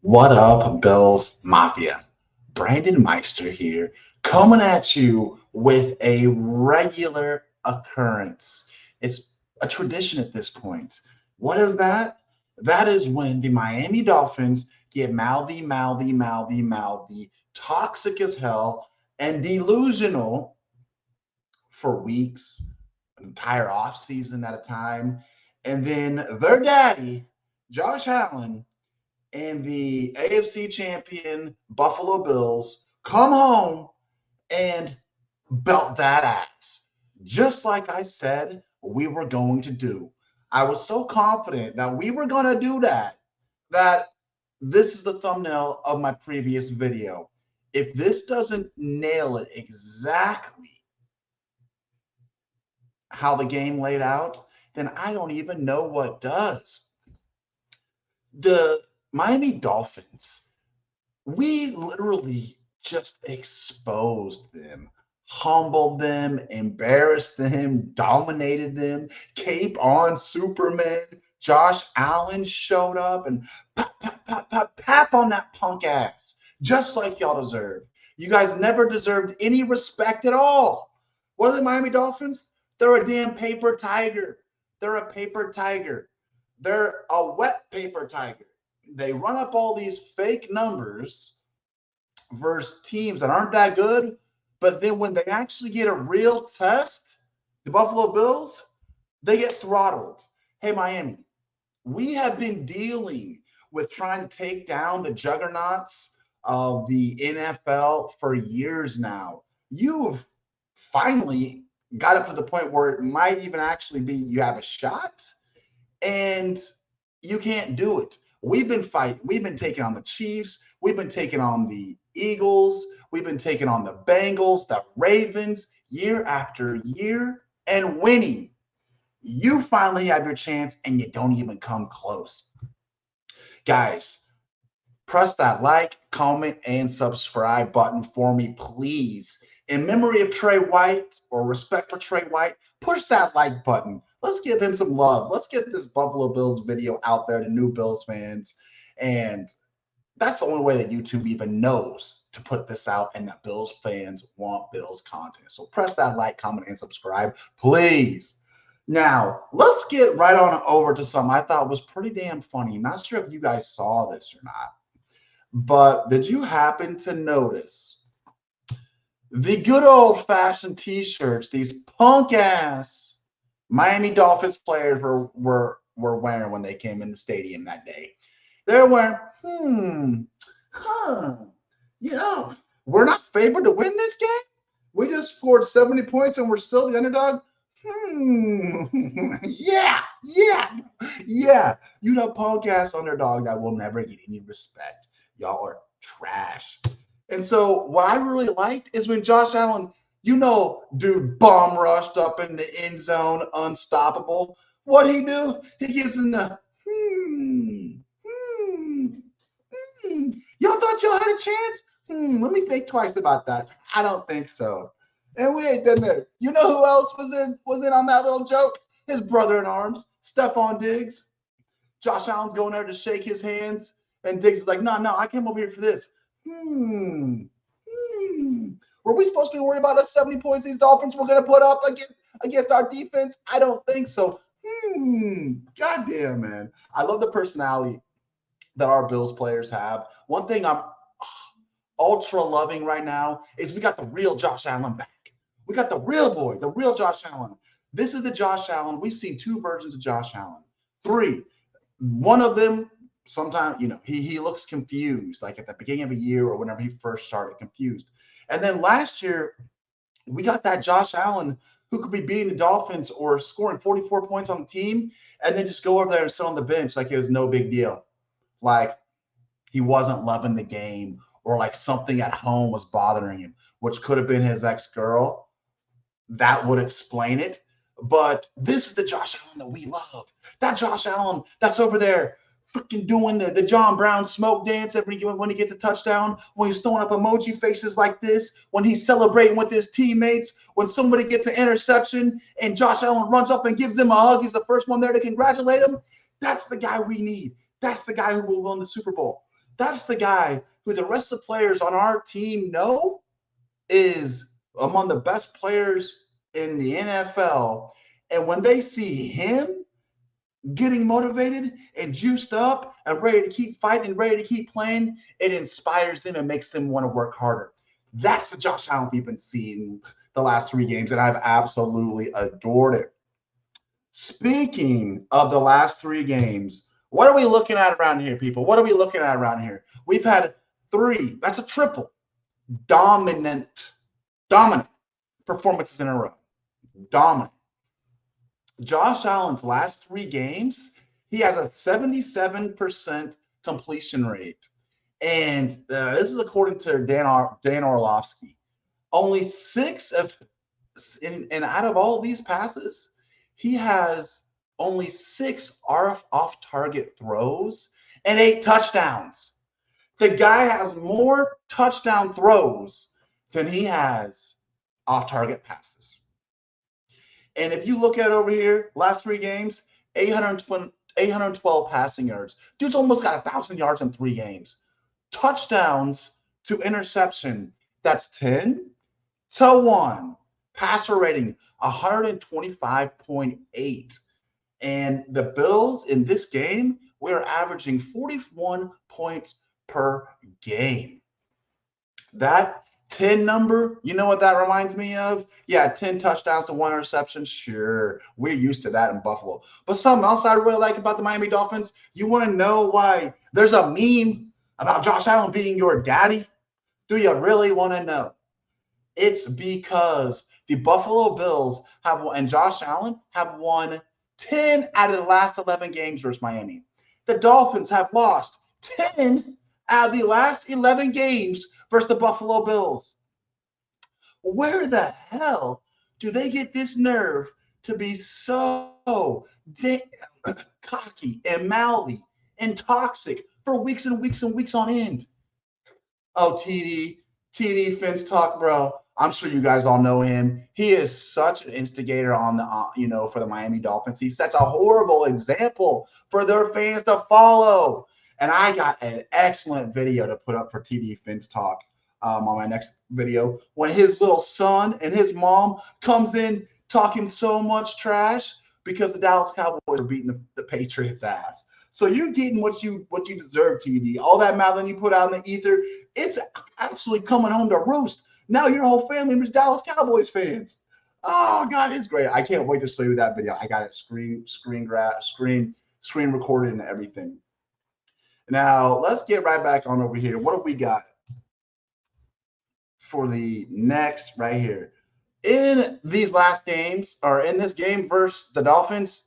What up, Bills Mafia? Brandon Meister here, coming at you with a regular occurrence. It's a tradition at this point. What is that? That is when the Miami Dolphins get mouthy, toxic as hell, and delusional for weeks, an entire offseason at a time. And then their daddy, Josh Allen, and the AFC champion Buffalo Bills come home and belt that ass, just like I said we were going to do. I was so confident that we were going to do that this is the thumbnail of my previous video. If this doesn't nail it exactly how the game laid out, then I don't even know what does. The Miami Dolphins, we literally just exposed them, humbled them, embarrassed them, dominated them. Cape on Superman. Josh Allen showed up and pap on that punk ass, just like y'all deserve. You guys never deserved any respect at all. What are the Miami Dolphins? They're a damn paper tiger. They're a paper tiger. They're a wet paper tiger. They run up all these fake numbers versus teams that aren't that good. But then when they actually get a real test, the Buffalo Bills, they get throttled. Hey, Miami, we have been dealing with trying to take down the juggernauts of the NFL for years now. You've finally got up to the point where it might even actually be you have a shot, and you can't do it. We've been fighting. We've been taking on the Chiefs. We've been taking on the Eagles. We've been taking on the Bengals, the Ravens, year after year, and winning. You finally have your chance, and you don't even come close. Guys, press that like, comment, and subscribe button for me, please. In memory of Trey White, or respect for Trey White, push that like button. Let's give him some love. Let's get this Buffalo Bills video out there to new Bills fans. And that's the only way that YouTube even knows to put this out, and that Bills fans want Bills content. So press that like, comment, and subscribe, please. Now, let's get right on over to something I thought was pretty damn funny. Not sure if you guys saw this or not, but did you happen to notice the good old-fashioned T-shirts these punk-ass Miami Dolphins players were wearing when they came in the stadium that day? They're wearing, yeah, we're not favored to win this game. We just scored 70 points and we're still the underdog. Yeah. You know, punk ass underdog that will never get any respect. Y'all are trash. And so what I really liked is when Josh Allen, dude, bomb rushed up in the end zone, unstoppable. What he do? He gives him the Y'all thought y'all had a chance? Let me think twice about that. I don't think so. And we ain't done there. You know who else was in on that little joke? His brother in arms, Stefon Diggs. Josh Allen's going there to shake his hands, and Diggs is like, no, I came over here for this. Were we supposed to be worried about us 70 points these Dolphins were going to put up against our defense? I don't think so. Goddamn, man. I love the personality that our Bills players have. One thing I'm ultra loving right now is we got the real Josh Allen back. We got the real boy, the real Josh Allen. This is the Josh Allen. We've seen two versions of Josh Allen. Three. One of them, sometimes, he looks confused, like at the beginning of a year or whenever he first started, confused. And then last year, we got that Josh Allen who could be beating the Dolphins or scoring 44 points on the team and then just go over there and sit on the bench like it was no big deal. Like he wasn't loving the game, or like something at home was bothering him, which could have been his ex-girl. That would explain it. But this is the Josh Allen that we love. That Josh Allen that's over there freaking doing the John Brown smoke dance when he gets a touchdown, when he's throwing up emoji faces like this, when he's celebrating with his teammates, when somebody gets an interception and Josh Allen runs up and gives them a hug. He's the first one there to congratulate him. That's the guy we need. That's the guy who will win the Super Bowl. That's the guy who the rest of the players on our team know is among the best players in the NFL. And when they see him getting motivated and juiced up and ready to keep fighting and ready to keep playing, it inspires them and makes them want to work harder. That's the Josh Allen we've been seeing the last 3 games, and I've absolutely adored it. Speaking of the last 3 games, what are we looking at around here, people? What are we looking at around here? We've had 3, that's a triple, dominant performances in a row. Dominant. Josh Allen's last 3 games, he has a 77% completion rate. And this is according to Dan Orlovsky. Only 6 of, and out of all these passes, he has only 6 off-target throws and 8 touchdowns. The guy has more touchdown throws than he has off-target passes. And if you look at it over here, last 3 games, 812 passing yards. Dude's almost got 1,000 yards in 3 games. Touchdowns to interception, that's 10-1. Passer rating, 125.8. And the Bills in this game, we're averaging 41 points per game. That 10 number, you know what that reminds me of? Yeah, 10 touchdowns to 1 interception. Sure, we're used to that in Buffalo. But something else I really like about the Miami Dolphins, you want to know why there's a meme about Josh Allen being your daddy? Do you really want to know? It's because the Buffalo Bills have won, and Josh Allen have won 10 out of the last 11 games versus Miami. The Dolphins have lost 10 out of the last 11 games versus the Buffalo Bills. Where the hell do they get this nerve to be so cocky and mouthy and toxic for weeks and weeks and weeks on end? Oh, TD Phins talk, bro. I'm sure you guys all know him. He is such an instigator on the, for the Miami Dolphins. He sets a horrible example for their fans to follow. And I got an excellent video to put up for TD Phins talk on my next video when his little son and his mom comes in talking so much trash because the Dallas Cowboys are beating the Patriots' ass. So you're getting what you deserve, TD. All that mouthing you put out in the ether, it's actually coming home to roost. Now your whole family is Dallas Cowboys fans. Oh God, it's great. I can't wait to show you that video. I got it screen recorded and everything. Now let's get right back on over here. What do we got for the next right here? In these last games, or in this game versus the Dolphins,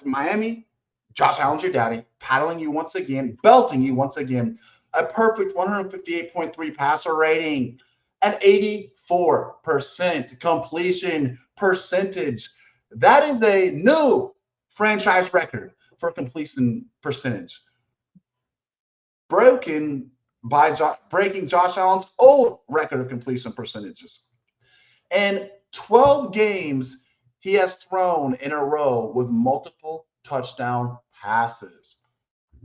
Miami, Josh Allen's your daddy, paddling you once again, belting you once again. A perfect 158.3 passer rating, an 84% completion percentage. That is a new franchise record for completion percentage, breaking Josh Allen's old record of completion percentages. And 12 games he has thrown in a row with multiple touchdown passes.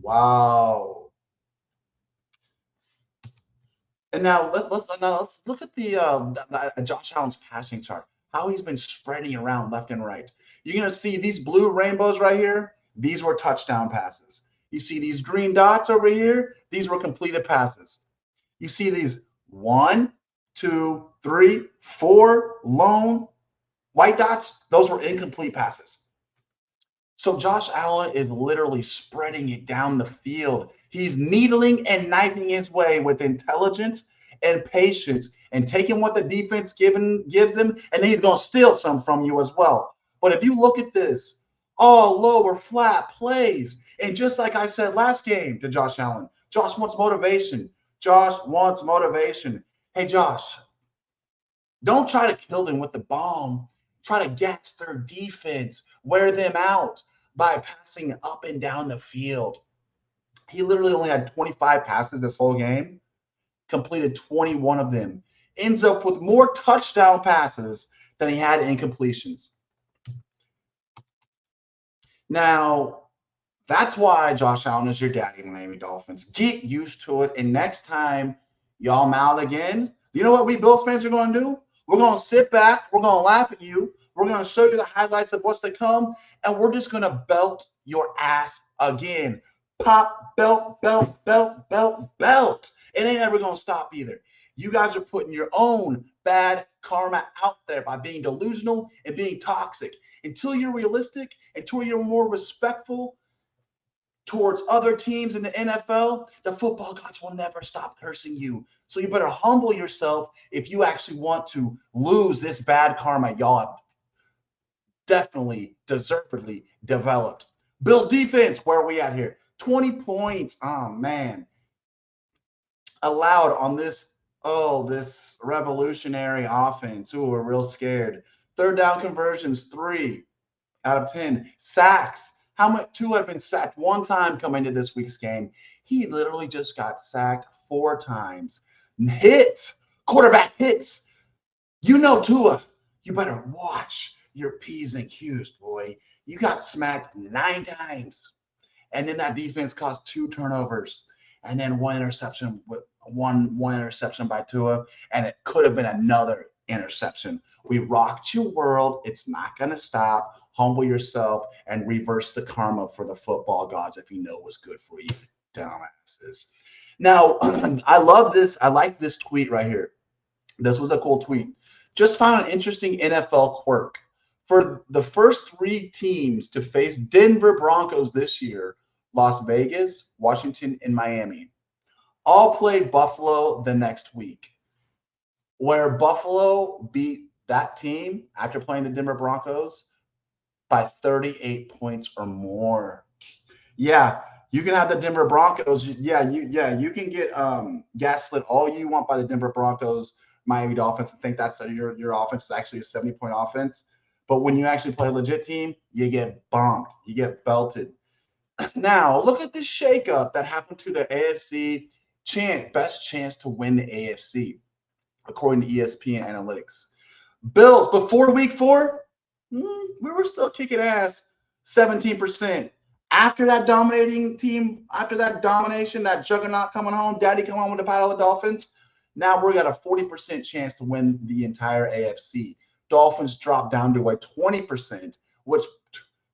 Wow. And now let's look at the Josh Allen's passing chart, how he's been spreading around left and right. You're going to see these blue rainbows right here. These were touchdown passes. You see these green dots over here. These were completed passes. You see these 1, 2, 3, 4 lone white dots. Those were incomplete passes. So Josh Allen is literally spreading it down the field. He's needling and knifing his way with intelligence and patience and taking what the defense gives him, and then he's going to steal some from you as well. But if you look at this, all lower flat plays, and just like I said last game to Josh Allen, Josh wants motivation. Josh wants motivation. Hey, Josh, don't try to kill them with the bomb. Try to gas their defense, wear them out by passing up and down the field. He literally only had 25 passes this whole game, completed 21 of them. Ends up with more touchdown passes than he had incompletions. Now, That's why Josh Allen is your daddy, Miami Dolphins. Get used to it. And next time y'all mouth again, you know what we Bills fans are going to do? We're going to sit back. We're going to laugh at you. We're going to show you the highlights of what's to come. And we're just going to belt your ass again. Pop, belt, belt, belt, belt, belt. It ain't ever going to stop either. You guys are putting your own bad karma out there by being delusional and being toxic. Until you're realistic, until you're more respectful towards other teams in the NFL, the football gods will never stop cursing you. So you better humble yourself if you actually want to lose this bad karma y'all have definitely, deservedly developed. Bills defense, where are we at here? 20 points. Oh, man. Allowed on this revolutionary offense. Ooh, we're real scared. Third down conversions, 3 out of 10. Sacks. How much? 2 have been sacked one time coming into this week's game. He literally just got sacked 4 times. Hits. Quarterback hits. You know, Tua, you better watch your P's and Q's, boy. You got smacked 9 times. And then that defense caused 2 turnovers. And then one interception by Tua. And it could have been another interception. We rocked your world. It's not going to stop. Humble yourself and reverse the karma for the football gods if you know what's good for you, dumbasses. Now, I love this. I like this tweet right here. This was a cool tweet. Just found an interesting NFL quirk. For the first 3 teams to face Denver Broncos this year, Las Vegas, Washington, and Miami, all played Buffalo the next week, where Buffalo beat that team after playing the Denver Broncos by 38 points or more. Yeah, you can have the Denver Broncos. You can get gaslit all you want by the Denver Broncos, Miami Dolphins, and think that's your offense is actually a 70-point offense. But when you actually play a legit team, you get bombed. You get belted. Now, look at this shakeup that happened to the AFC best chance to win the AFC, according to ESPN Analytics. Bills, before week 4, we were still kicking ass, 17%. After that dominating team, after that domination, that juggernaut coming home, daddy coming home with the battle of the Dolphins, now we're got a 40% chance to win the entire AFC. Dolphins drop down to a 20%, which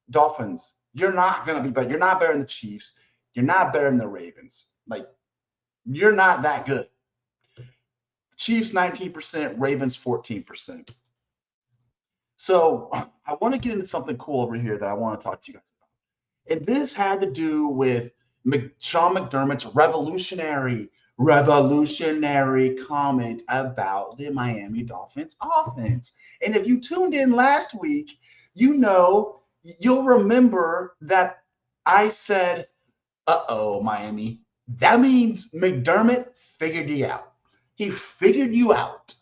Dolphins, you're not going to be better. You're not better than the Chiefs. You're not better than the Ravens. Like, you're not that good. Chiefs 19%, Ravens 14%. So I want to get into something cool over here that I want to talk to you guys about. And this had to do with Sean McDermott's revolutionary comment about the Miami Dolphins offense. And if you tuned in last week, you'll remember that I said, Miami, that means McDermott figured you out. He figured you out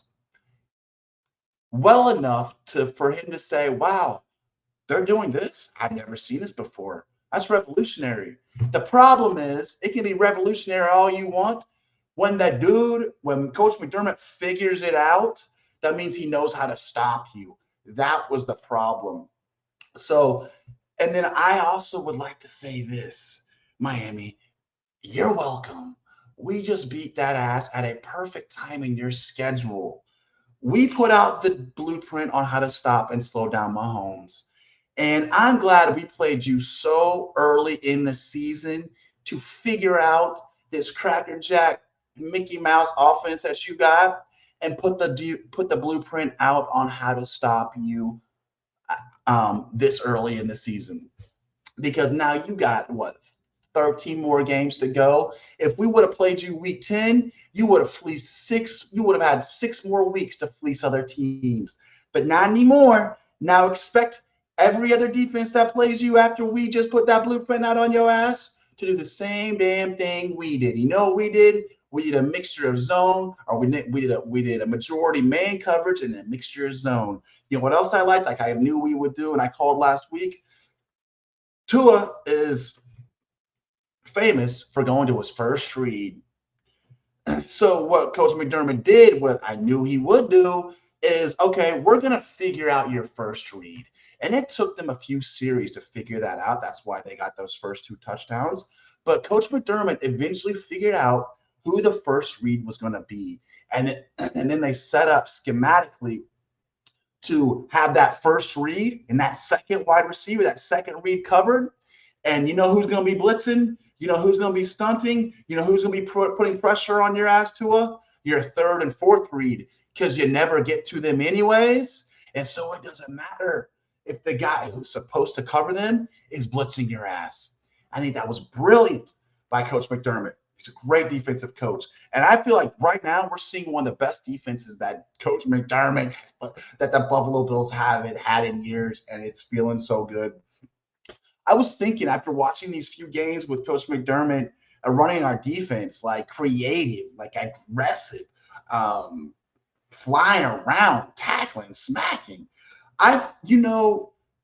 well enough for him to say, wow, they're doing this. I've never seen this before. That's revolutionary. The problem is it can be revolutionary all you want. When Coach McDermott figures it out, that means he knows how to stop you. That was the problem. So, and then I also would like to say this, Miami, you're welcome. We just beat that ass at a perfect time in your schedule. We put out the blueprint on how to stop and slow down Mahomes. And I'm glad we played you so early in the season to figure out this crackerjack Mickey Mouse offense that you got and put the blueprint out on how to stop you this early in the season. Because now you got, 13 more games to go. If we would have played you week 10, you would have had 6 more weeks to fleece other teams. But not anymore. Now expect every other defense that plays you after we just put that blueprint out on your ass to do the same damn thing we did. You know what we did? We did a mixture of zone, or we did a majority man coverage and a mixture of zone. You know what else I liked? Like I knew we would do, and I called last week. Tua is famous for going to his first read. So what Coach McDermott did, what I knew he would do, is, okay, we're going to figure out your first read. And it took them a few series to figure that out. That's why they got those first 2 touchdowns. But Coach McDermott eventually figured out who the first read was going to be. And then they set up schematically to have that first read and that second wide receiver, that second read covered. And you know who's going to be blitzing? You know who's going to be stunting? You know who's going to be putting pressure on your ass, Tua? Your third and fourth read, because you never get to them anyways. And so it doesn't matter if the guy who's supposed to cover them is blitzing your ass. I think that was brilliant by Coach McDermott. He's a great defensive coach. And I feel like right now we're seeing one of the best defenses that Coach McDermott, that the Buffalo Bills haven't had in years, and it's feeling so good. I was thinking after watching these few games with Coach McDermott running our defense, like creative, like aggressive, flying around, tackling, smacking. In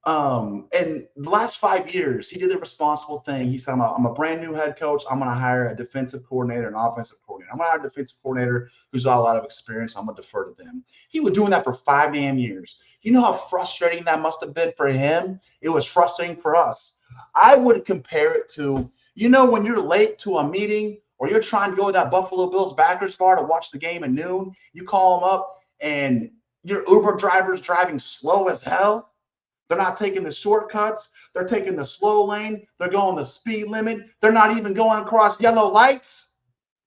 the last 5 years, he did the responsible thing. He said, I'm a brand new head coach. I'm going to hire a defensive coordinator, an offensive coordinator. I'm going to hire a defensive coordinator who's got a lot of experience. I'm going to defer to them. He was doing that for 5 damn years. You know how frustrating that must have been for him? It was frustrating for us. I would compare it to, when you're late to a meeting or you're trying to go to that Buffalo Bills backers bar to watch the game at noon, you call them up and your Uber driver's driving slow as hell. They're not taking the shortcuts. They're taking the slow lane. They're going the speed limit. They're not even going across yellow lights.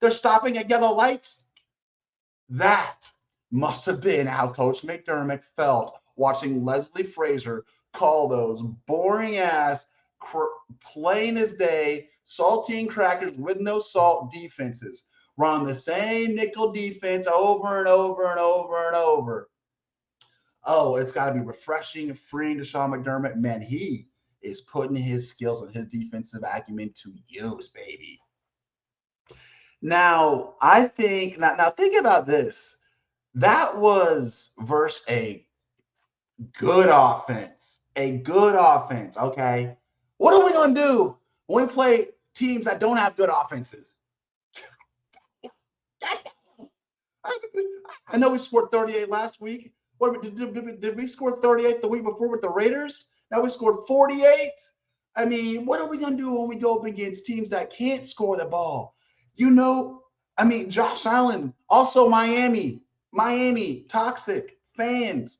They're stopping at yellow lights. That must have been how Coach McDermott felt watching Leslie Frazier call those boring-ass, plain as day, saltine crackers with no salt defenses. Run the same nickel defense over and over and over and over. Oh, it's got to be refreshing and freeing to Sean McDermott. Man, he is putting his skills and his defensive acumen to use, baby. Now, I think now think about this. That was versus a good offense. A good offense, okay? What are we going to do when we play teams that don't have good offenses? I know we scored 38 last week. Did we score 38 the week before with the Raiders? Now we scored 48. I mean, what are we going to do when we go up against teams that can't score the ball? Josh Allen, also Miami, toxic fans.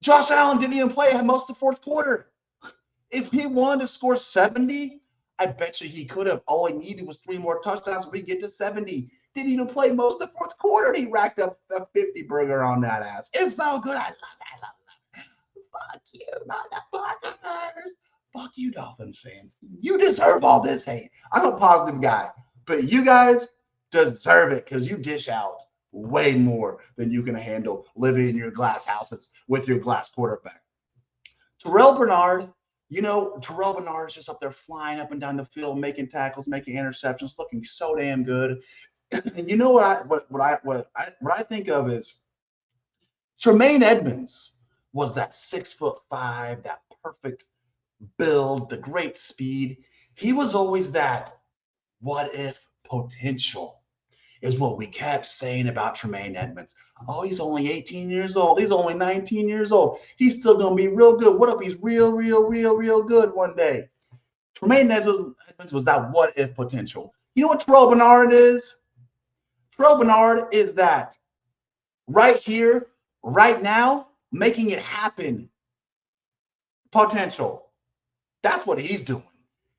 Josh Allen didn't even play most of the fourth quarter. If he wanted to score 70, I bet you he could have. All he needed was 3 more touchdowns so we get to 70. Didn't even play most of the fourth quarter. He racked up a 50 burger on that ass. It's so good. I love it. Fuck you, motherfuckers. Fuck you, Dolphins fans. You deserve all this hate. I'm a positive guy, but you guys deserve it because you dish out way more than you can handle living in your glass houses with your glass quarterback. Terrell Bernard is just up there flying up and down the field, making tackles, making interceptions, looking so damn good. And you know what I think of is Tremaine Edmonds was that 6'5", that perfect build, the great speed. He was always that what if potential is what we kept saying about Tremaine Edmonds. Oh, he's only 18 years old. He's only 19 years old. He's still going to be real good. What if he's real good one day? Tremaine Edmonds was that what if potential. You know what Terrell Bernard is? Terrell Bernard is that right here, right now, making it happen potential. That's what he's doing.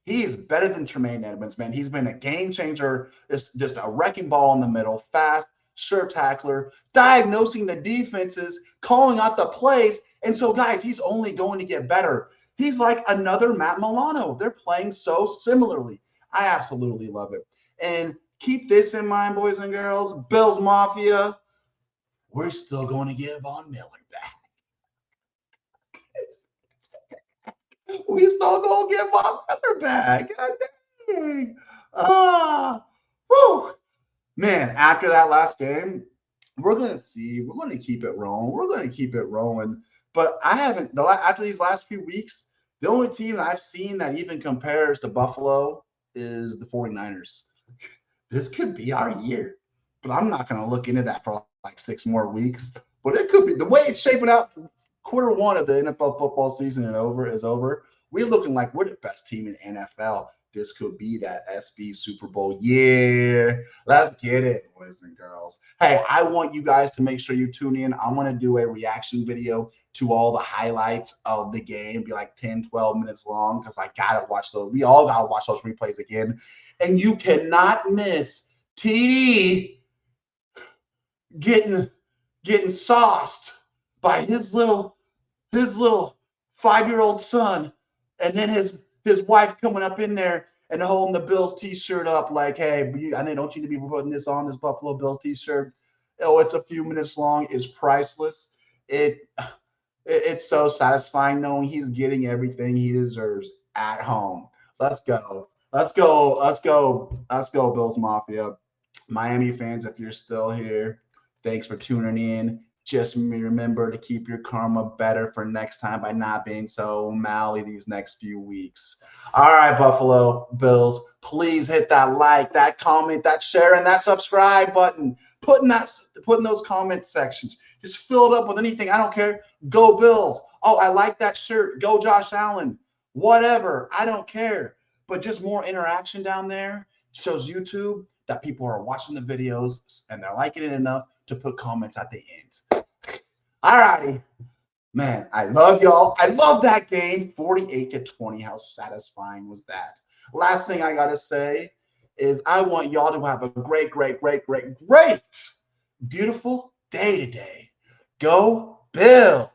He is better than Tremaine Edmonds, man. He's been a game changer, just a wrecking ball in the middle, fast, sure tackler, diagnosing the defenses, calling out the plays. And so, guys, he's only going to get better. He's like another Matt Milano. They're playing so similarly. I absolutely love it. And keep this in mind, boys and girls. Bills Mafia, we're still going to give Von Miller back. We still going to give Von Miller back. God dang. Man, after that last game, we're going to see. We're going to keep it rolling. But after these last few weeks, the only team that I've seen that even compares to Buffalo is the 49ers. This could be our year, but I'm not going to look into that for like 6 more weeks. But it could be the way it's shaping out. Quarter one of the NFL football season is over. We're looking like we're the best team in the NFL. This could be that SB Super Bowl year. Let's get it, boys and girls. Hey, I want you guys to make sure you tune in. I want to do a reaction video to all the highlights of the game, be like 10, 12 minutes long, because I got to watch those. We all got to watch those replays again. And you cannot miss TD getting sauced by his little 5-year-old son, and then his wife coming up in there and holding the Bills t-shirt up like, hey, I don't you need to be putting this on, this Buffalo Bills t-shirt. Oh, it's a few minutes long. It's priceless. It's so satisfying knowing he's getting everything he deserves at home. Let's go, Bills Mafia. Miami fans, if you're still here, thanks for tuning in. Just remember to keep your karma better for next time by not being so mouthy these next few weeks. All right, Buffalo Bills, please hit that like, that comment, that share, and that subscribe button. Put in those comment sections. Just fill it up with anything. I don't care. Go Bills. Oh, I like that shirt. Go Josh Allen. Whatever. I don't care. But just more interaction down there shows YouTube that people are watching the videos and they're liking it enough to put comments at the end. All righty. Man, I love y'all. I love that game. 48-20. How satisfying was that? Last thing I got to say is I want y'all to have a great, beautiful day today. Go Bills.